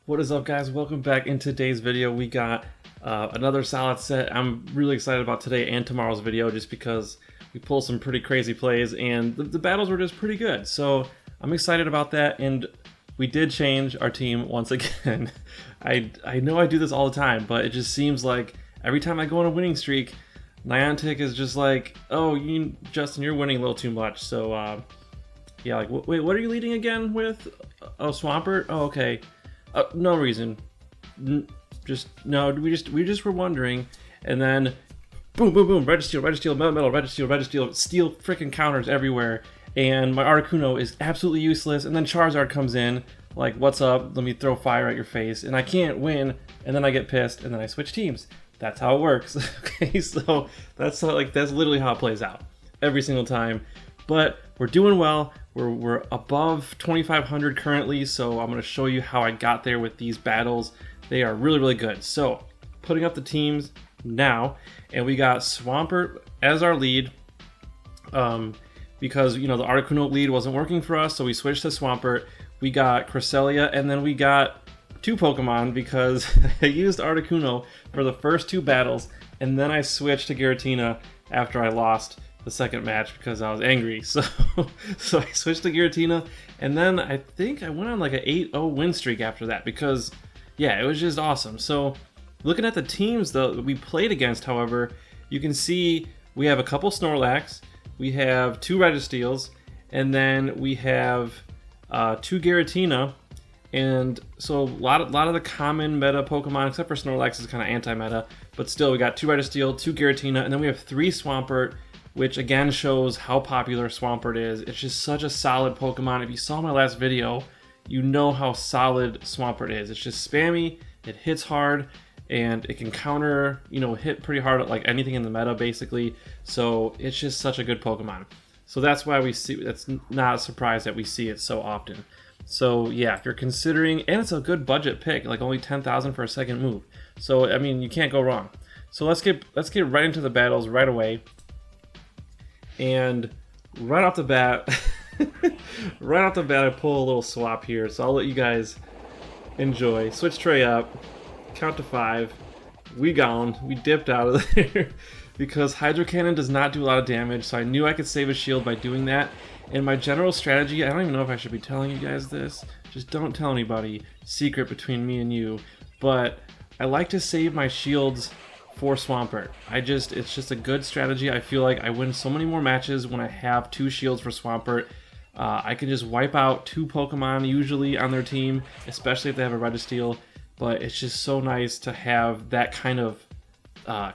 What is up, guys? Welcome back. In today's video we got another solid set. I'm really excited about today and tomorrow's video just because we pulled some pretty crazy plays and the battles were just pretty good, so I'm excited about that. And we did change our team once again. I know I do this all the time, but it just seems like every time I go on a winning streak, Niantic is just like, oh, Justin, you're winning a little too much. So yeah, like, wait, what are you leading again with? Oh, Swampert? Oh, okay. No reason. Just no. We just were wondering, and then boom, boom, boom. Registeel, metal, Registeel, steel freaking counters everywhere, and my Articuno is absolutely useless. And then Charizard comes in, like, what's up? Let me throw fire at your face, and I can't win. And then I get pissed, and then I switch teams. That's how it works. Okay, so that's literally how it plays out every single time. But we're doing well. We're above 2,500 currently, so I'm going to show you how I got there with these battles. They are really, really good. So, putting up the teams now, and we got Swampert as our lead, because, the Articuno lead wasn't working for us, so we switched to Swampert. We got Cresselia, and then we got two Pokemon because I used Articuno for the first two battles, and then I switched to Giratina after I lost the second match because I was angry. So I switched to Giratina, and then I think I went on like an 8-0 win streak after that because, yeah, it was just awesome. So looking at the teams that we played against, however, you can see we have a couple Snorlax, we have two Registeels, and then we have two Giratina. And so a lot of the common meta Pokemon, except for Snorlax, is kind of anti-meta, but still we got two Registeel, two Giratina, and then we have three Swampert, which again shows how popular Swampert is. It's just such a solid Pokemon. If you saw my last video, you know how solid Swampert is. It's just spammy, it hits hard, and it can counter, hit pretty hard at like anything in the meta basically. So it's just such a good Pokemon. So that's why that's not a surprise that we see it so often. So yeah, if you're considering, and it's a good budget pick, like only 10,000 for a second move. So I mean, you can't go wrong. So let's get right into the battles right away. And right off the bat, I pull a little swap here. So I'll let you guys enjoy. Switch tray up, count to 5. We gone. We dipped out of there because Hydro Cannon does not do a lot of damage. So I knew I could save a shield by doing that. And my general strategy, I don't even know if I should be telling you guys this. Just don't tell anybody. Secret between me and you. But I like to save my shields for Swampert. It's just a good strategy. I feel like I win so many more matches when I have two shields for Swampert. I can just wipe out two Pokemon usually on their team, especially if they have a Registeel. But it's just so nice to have that kind of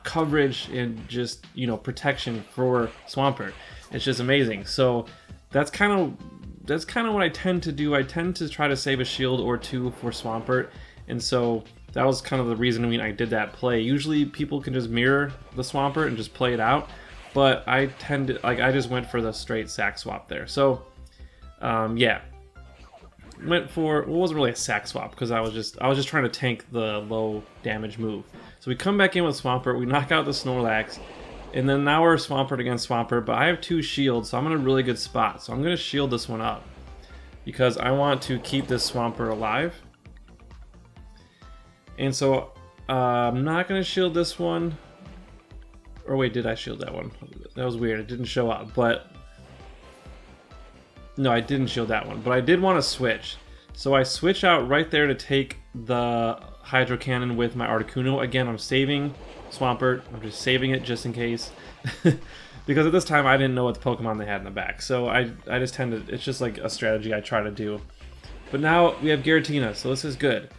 coverage and just protection for Swampert. It's just amazing. So that's kind of what I tend to do. I tend to try to save a shield or two for Swampert, and so that was kind of the reason I did that play. Usually people can just mirror the Swampert and just play it out, but I just went for the straight sack swap there. So yeah, went for, well, it wasn't really a sack swap because I was just trying to tank the low damage move. So we come back in with Swampert, we knock out the Snorlax, and then now we're Swampert against Swampert, but I have two shields, so I'm in a really good spot. So I'm going to shield this one up because I want to keep this Swampert alive. And so I'm not going to shield this one. Or wait, did I shield that one? That was weird. It didn't show up, but no, I didn't shield that one. But I did want to switch. So I switch out right there to take the Hydro Cannon with my Articuno. Again, I'm saving Swampert. I'm just saving it just in case. Because at this time I didn't know what the Pokemon they had in the back. So I just it's just like a strategy I try to do. But now we have Giratina, so this is good.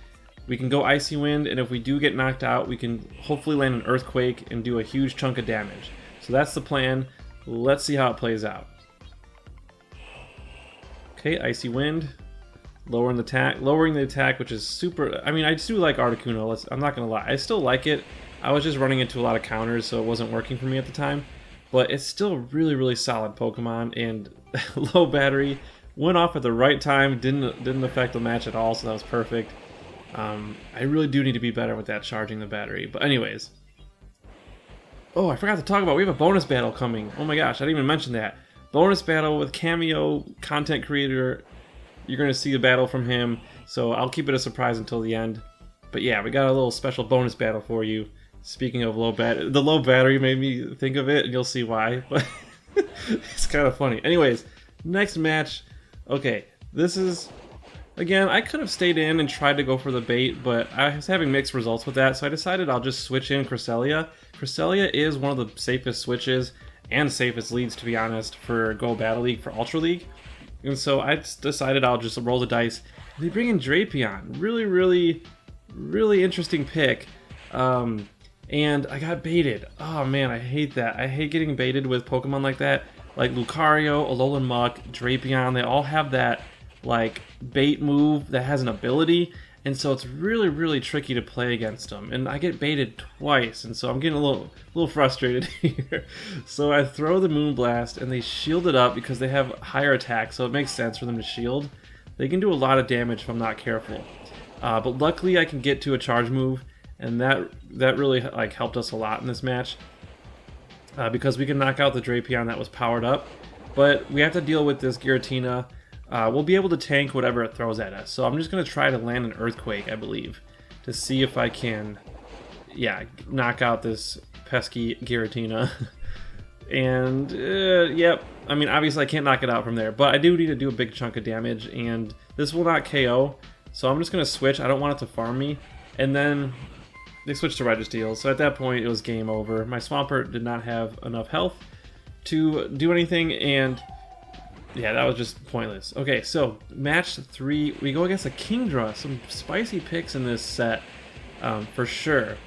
We can go Icy Wind, and if we do get knocked out, we can hopefully land an Earthquake and do a huge chunk of damage. So that's the plan. Let's see how it plays out. Okay, Icy Wind. Lowering the attack, which is super. I mean, I do like Articuno. I'm not going to lie. I still like it. I was just running into a lot of counters, so it wasn't working for me at the time. But it's still a really, really solid Pokemon, and low battery. Went off at the right time. Didn't affect the match at all, so that was perfect. I really do need to be better with that charging the battery. But anyways. Oh, I forgot to talk about, we have a bonus battle coming. Oh my gosh, I didn't even mention that. Bonus battle with Cameo content creator you're going to see a battle from him, so I'll keep it a surprise until the end. But yeah, we got a little special bonus battle for you. Speaking of the low battery made me think of it, and you'll see why. But it's kind of funny. Anyways, next match. Okay, this is, again, I could have stayed in and tried to go for the bait, but I was having mixed results with that, so I decided I'll just switch in Cresselia. Cresselia is one of the safest switches and safest leads, to be honest, for Go Battle League, for Ultra League. And so I decided I'll just roll the dice. They bring in Drapion. Really, really, really interesting pick. And I got baited. Oh man, I hate that. I hate getting baited with Pokemon like that. Like Lucario, Alolan Muck, Drapion, they all have that like bait move that has an ability. And so it's really, really tricky to play against them. And I get baited twice, and so I'm getting a little frustrated here. So I throw the Moonblast, and they shield it up because they have higher attack, so it makes sense for them to shield. They can do a lot of damage if I'm not careful. But luckily I can get to a charge move, and that really like helped us a lot in this match. Because we can knock out the Drapion that was powered up. But we have to deal with this Giratina. We'll be able to tank whatever it throws at us. So I'm just going to try to land an Earthquake, I believe, to see if I can, yeah, knock out this pesky Giratina. And, yep, I mean, obviously I can't knock it out from there, but I do need to do a big chunk of damage, and this will not KO, so I'm just going to switch. I don't want it to farm me. And then they switched to Registeel, so at that point it was game over. My Swampert did not have enough health to do anything, and yeah, that was just pointless. Okay, so match 3, we go against a Kingdra. Some spicy picks in this set, for sure.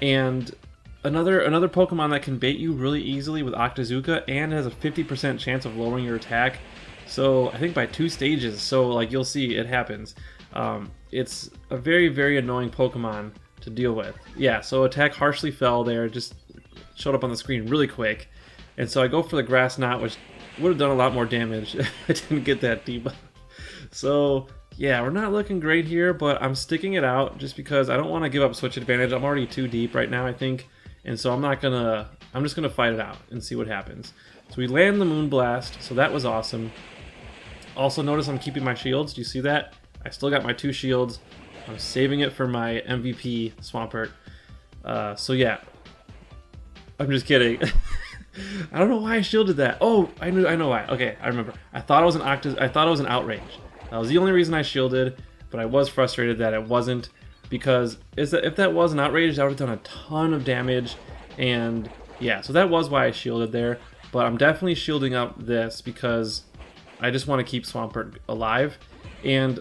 And another Pokemon that can bait you really easily with Octazooka and has a 50% chance of lowering your attack. So I think by 2 stages, so like you'll see it happens. It's a very, very annoying Pokemon to deal with. Yeah, so attack harshly fell there, just showed up on the screen really quick. And so I go for the Grass Knot, which would have done a lot more damage if I didn't get that debuff. So yeah, we're not looking great here, but I'm sticking it out just because I don't want to give up switch advantage. I'm already too deep right now, I think, and so I'm just gonna fight it out and see what happens. So we land the Moonblast, so that was awesome. Also notice I'm keeping my shields. Do you see that? I still got my 2 shields. I'm saving it for my MVP Swampert. So yeah, I'm just kidding. I don't know why I shielded that. Oh, I know why. Okay, I remember. I thought it was an Outrage. That was the only reason I shielded, but I was frustrated that it wasn't, because if that was an Outrage, that would have done a ton of damage. And yeah, so that was why I shielded there. But I'm definitely shielding up this because I just want to keep Swampert alive. And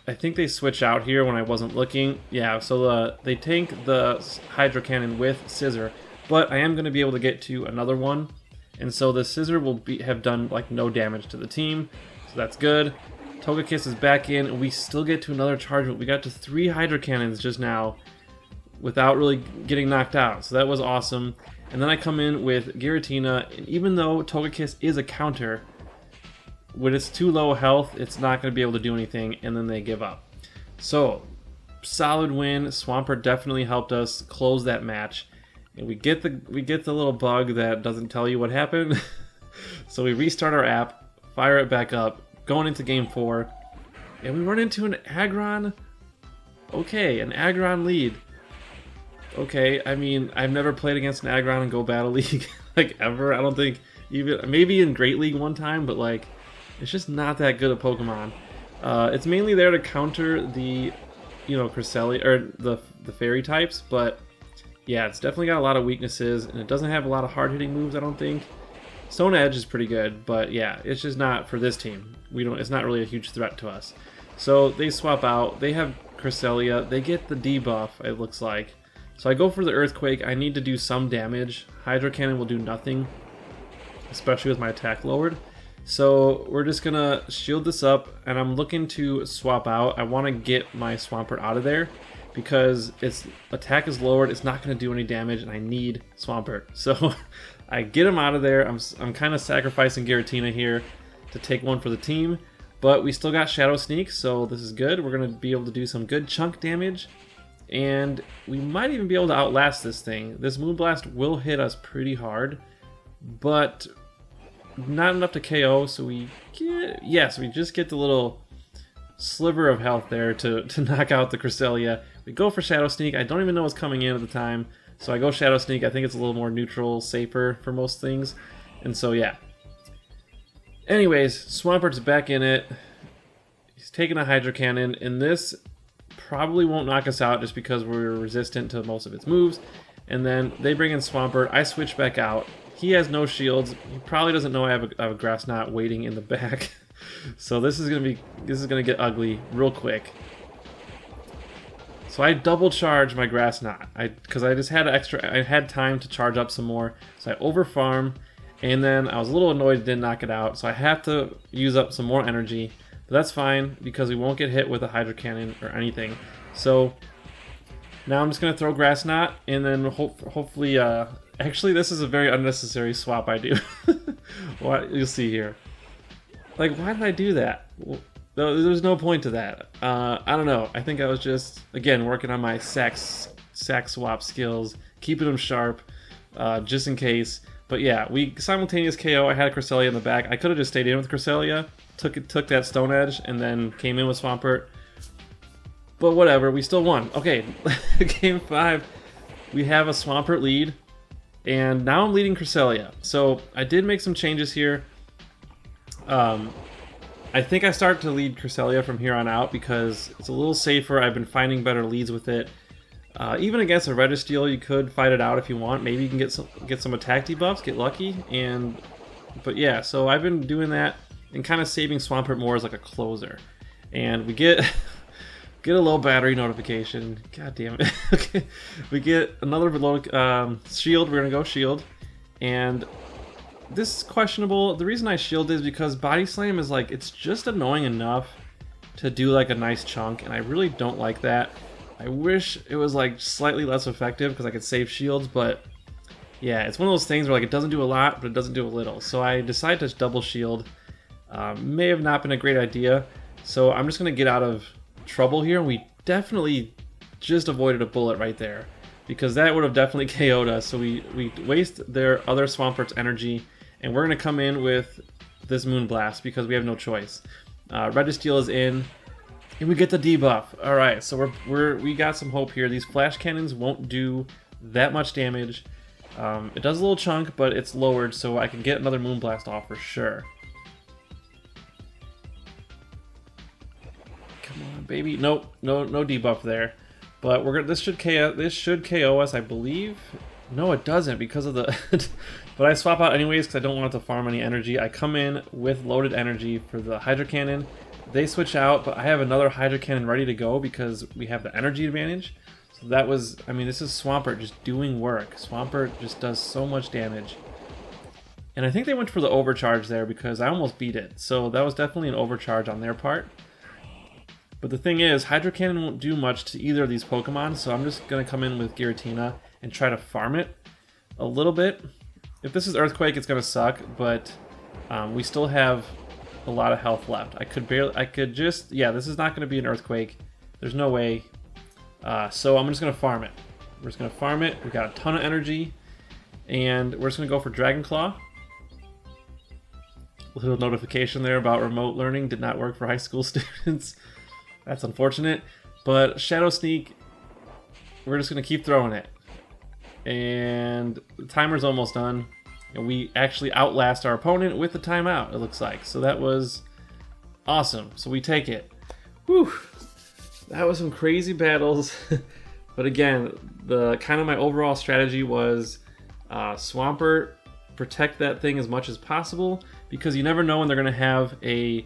I think they switch out here when I wasn't looking. Yeah, so they tank the Hydro Cannon with Scissor. But I am going to be able to get to another one, and so the Scissor will have done like no damage to the team, so that's good. Togekiss is back in, and we still get to another charge. We got to 3 Hydro Cannons just now without really getting knocked out, so that was awesome. And then I come in with Giratina, and even though Togekiss is a counter, when it's too low health, it's not going to be able to do anything, and then they give up. So, solid win. Swampert definitely helped us close that match. And we get the little bug that doesn't tell you what happened. So we restart our app, fire it back up, going into game 4, and we run into an Aggron. Okay, an Aggron lead. Okay, I mean, I've never played against an Aggron in Go Battle League, like, ever. I don't think, even, maybe in Great League one time, but, like, it's just not that good a Pokemon. It's mainly there to counter the, Cresselia, or the Fairy types, but yeah, it's definitely got a lot of weaknesses, and it doesn't have a lot of hard-hitting moves, I don't think. Stone Edge is pretty good, but yeah, it's just not for this team. It's not really a huge threat to us. So they swap out. They have Cresselia. They get the debuff, it looks like. So I go for the Earthquake. I need to do some damage. Hydro Cannon will do nothing, especially with my attack lowered. So we're just gonna shield this up, and I'm looking to swap out. I want to get my Swampert out of there, because its attack is lowered, it's not going to do any damage, and I need Swampert. So I get him out of there. I'm kind of sacrificing Giratina here to take one for the team, but we still got Shadow Sneak, so this is good. We're going to be able to do some good chunk damage, and we might even be able to outlast this thing. This Moonblast will hit us pretty hard, but not enough to KO, so we get, yes, we just get the little sliver of health there to knock out the Cresselia. We go for Shadow Sneak. I don't even know what's coming in at the time, so I go Shadow Sneak. I think it's a little more neutral, safer for most things, and so yeah. Anyways, Swampert's back in it. He's taking a Hydro Cannon, and this probably won't knock us out just because we're resistant to most of its moves. And then they bring in Swampert. I switch back out. He has no shields. He probably doesn't know I have a Grass Knot waiting in the back. So this is gonna get ugly real quick. So I double charge my Grass Knot because I just had I had time to charge up some more. So I over farm, and then I was a little annoyed it didn't knock it out. So I have to use up some more energy, but that's fine because we won't get hit with a Hydro Cannon or anything. So now I'm just gonna throw Grass Knot, and then hopefully, actually this is a very unnecessary swap I do. What you'll see here. Like, why did I do that? There's no point to that. I don't know. I think I was just, again, working on my sack swap skills, keeping them sharp, just in case. But yeah, we simultaneous KO. I had a Cresselia in the back. I could have just stayed in with Cresselia, took that Stone Edge, and then came in with Swampert. But whatever, we still won. Okay, game 5, we have a Swampert lead, and now I'm leading Cresselia. So I did make some changes here. I think I start to lead Cresselia from here on out because it's a little safer. I've been finding better leads with it. Even against a Registeel, you could fight it out if you want. Maybe you can get some attack debuffs, get lucky, but yeah. So I've been doing that and kind of saving Swampert more as like a closer. And we get a low battery notification. God damn it. Okay, we get another low shield. We're gonna go shield, and this is questionable. The reason I shield is because Body Slam is like, it's just annoying enough to do like a nice chunk, and I really don't like that. I wish it was like slightly less effective because I could save shields, but yeah, it's one of those things where like it doesn't do a lot, but it doesn't do a little. So I decided to double shield. May have not been a great idea, so I'm just gonna get out of trouble here. We definitely just avoided a bullet right there because that would have definitely KO'd us. So we waste their other Swampert's energy, and we're going to come in with this Moonblast because we have no choice. Registeel is in, and we get the debuff. All right, so we got some hope here. These Flash Cannons won't do that much damage. It does a little chunk, but it's lowered, so I can get another Moonblast off for sure. Come on, baby. Nope, no debuff there. But this should KO us, I believe. No, it doesn't because of the. But I swap out anyways because I don't want it to farm any energy. I come in with loaded energy for the Hydro Cannon. They switch out, but I have another Hydro Cannon ready to go because we have the energy advantage. So that was, I mean, this is Swampert just doing work. Swampert just does so much damage. And I think they went for the overcharge there because I almost beat it. So that was definitely an overcharge on their part. But the thing is, Hydro Cannon won't do much to either of these Pokemon, so I'm just going to come in with Giratina and try to farm it a little bit. If this is Earthquake, it's going to suck, but we still have a lot of health left. Yeah, this is not going to be an Earthquake. There's no way. So I'm just going to farm it. We're just going to farm it. We've got a ton of energy, and we're just going to go for Dragon Claw. A little notification there about remote learning did not work for high school students. That's unfortunate, but Shadow Sneak, we're just going to keep throwing it. And the timer's almost done, and we actually outlast our opponent with the timeout, it looks like. So that was awesome. So we take it. Whew. That was some crazy battles. But again, the kind of my overall strategy was Swampert, protect that thing as much as possible, because you never know when they're going to have a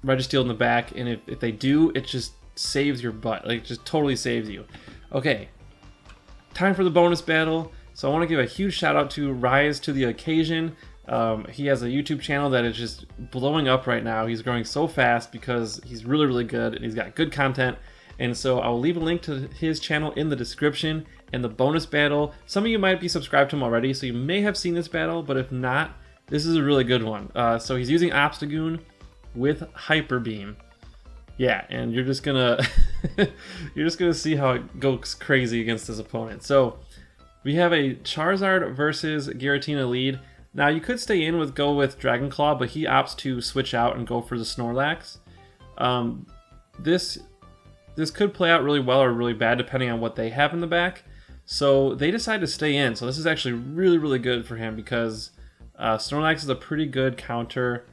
Registeel in the back, and if they do, it just saves your butt. Like, it just totally saves you. Okay, time for the bonus battle. So I want to give a huge shout out to Rise to the Occasion. He has a YouTube channel that is just blowing up right now. He's growing so fast because he's really, really good, and he's got good content. And so I'll leave a link to his channel in the description. And the bonus battle, some of you might be subscribed to him already, so you may have seen this battle, but if not, this is a really good one. So he's using Obstagoon with Hyper Beam. Yeah, and you're just gonna see how it goes crazy against his opponent. So we have a Charizard versus Giratina lead. Now you could stay in with go with Dragon Claw, but he opts to switch out and go for the Snorlax. This could play out really well or really bad depending on what they have in the back. So they decide to stay in. So this is actually really, really good for him because Snorlax is a pretty good counter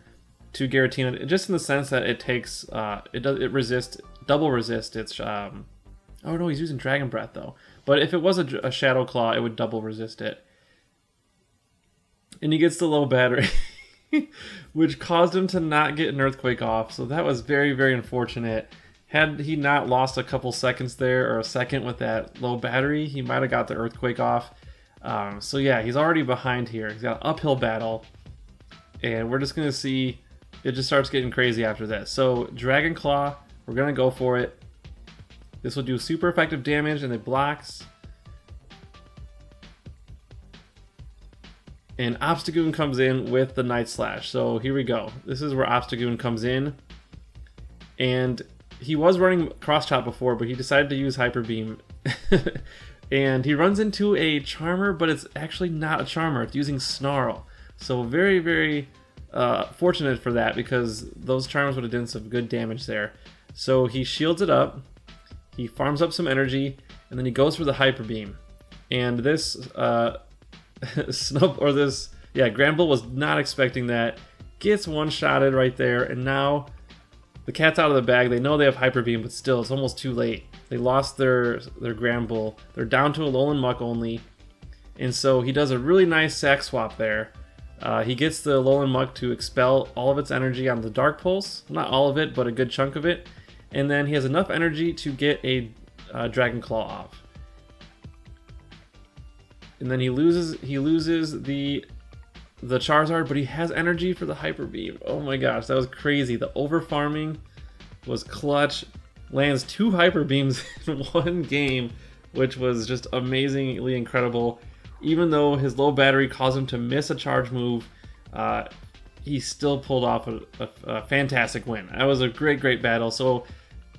to Giratina, just in the sense that it takes double resist its oh no, he's using Dragon Breath though. But if it was a Shadow Claw, it would double resist it. And he gets the low battery, which caused him to not get an Earthquake off. So that was very, very unfortunate. Had he not lost a couple seconds there, or a second with that low battery, he might have got the Earthquake off. So yeah, he's already behind here. He's got an uphill battle. And we're just going to see, it just starts getting crazy after this. So Dragon Claw, we're going to go for it. This will do super effective damage, and it blocks. And Obstagoon comes in with the Night Slash. So here we go. This is where Obstagoon comes in. And he was running Cross Chop before, but he decided to use Hyper Beam. And he runs into a Charmer, but it's actually not a Charmer. It's using Snarl. So very, very fortunate for that, because those Charmers would have done some good damage there. So he shields it up. He farms up some energy, and then he goes for the Hyper Beam. And this Granbull was not expecting that. Gets one-shotted right there, and now the cat's out of the bag. They know they have Hyper Beam, but still, it's almost too late. They lost their Granbull. They're down to a Alolan Muck only. And so he does a really nice sack swap there. He gets the Alolan Muck to expel all of its energy on the Dark Pulse. Not all of it, but a good chunk of it. And then he has enough energy to get a Dragon Claw off. And then he loses the Charizard, but he has energy for the Hyper Beam. Oh my gosh, that was crazy. The over farming was clutch. Lands 2 Hyper Beams in one game, which was just amazingly incredible. Even though his low battery caused him to miss a charge move, he still pulled off a fantastic win. That was a great, great battle. So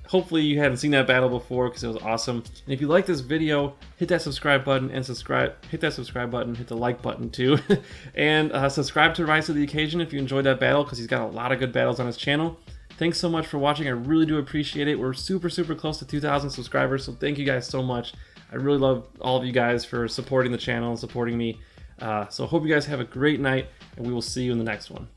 hopefully you hadn't seen that battle before, because it was awesome. And if you like this video, hit that subscribe button and hit the like button too. And subscribe to Rise to the Occasion if you enjoyed that battle, because he's got a lot of good battles on his channel. Thanks so much for watching. I really do appreciate it. We're super, super close to 2,000 subscribers, so thank you guys so much. I really love all of you guys for supporting the channel and supporting me. So hope you guys have a great night, and we will see you in the next one.